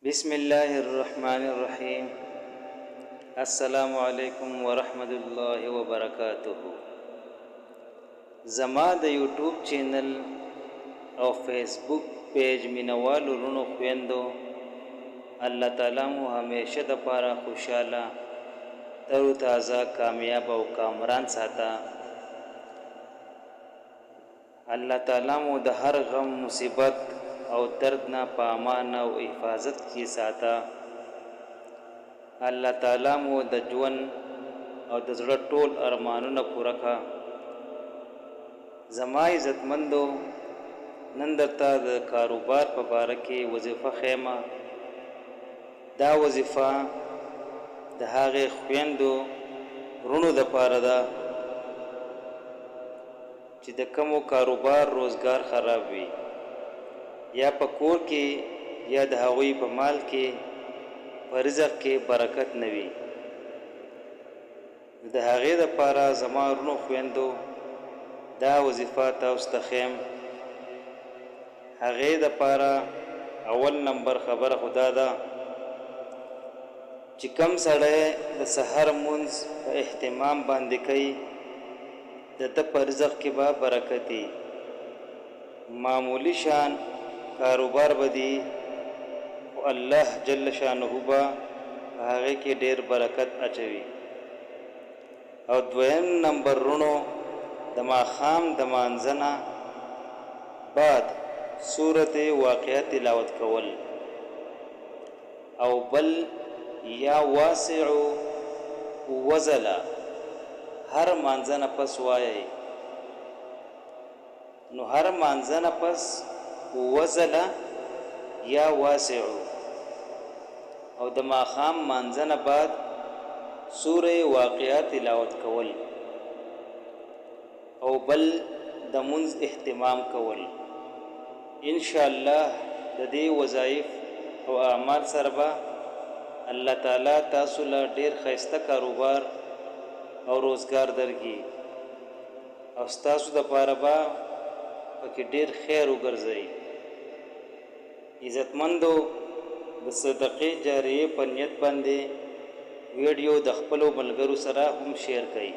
بسم الله الرحمن الرحیم. السلام علیکم ورحمت الله وبرکاته. زما د یوټیوب چینل او فیسبوک پیج مینوالو رونو خويندو، الله تعالی مو همیشه د پاره خوشاله، تر تازه، کامیاب او کامران ساته. الله تعالی مو د هر غم، مصیبت او درد نه په امان او حفاظت کې ساته. الله تعالی مو د ژوند او د زړه ټول ارمانونه پوره کړه. زما عزتمندو، نن درته د کاروبار په باره کې وظیفه خیمه. دا وظیفه د هغې خویندو رونو د پاره ده چې د کومو کاروبار روزګار خراب وي، یا په کور کې یا د هغوی په مال کې په رزق کې برکت نه وي. د هغې دپاره زما رونو خویندو دا وظیفه تاسو ته ښیم. هغې دپاره اول نمبر خبره خو دا ده چې کم سړی د سحر مونځ په اهتمام باندې کوي، د ده په رزق کې به برکت وي. معمولی شان کاروبار به دی، خو الله جل شانه به هغې کې ډیر برکت اچوي. او دویم نمبر رونو، د ماښام د مانځه نه بعد سورت واقعه تلاوت کول، او بل یا واسع وزلا هر مانځه نه پس وایي. نو هر مانځه نه پس وزلا یا واسع، او د ماښام مانځه نه بعد سوره واقعه تلاوت کول، او بل د منځ اهتمام کول. ان شاء الله د دې وظایف او اعمال سره به الله تعالی تاسو له ډیر ښایسته کاروبار او روزګار درکړي، او ستاسو دپاره به پکې ډیر خیر وګرځئ. عزتمندو، د صدقې جاریې په نیت باندې ویډیو د خپلو ملګرو سره هم شیر کړئ.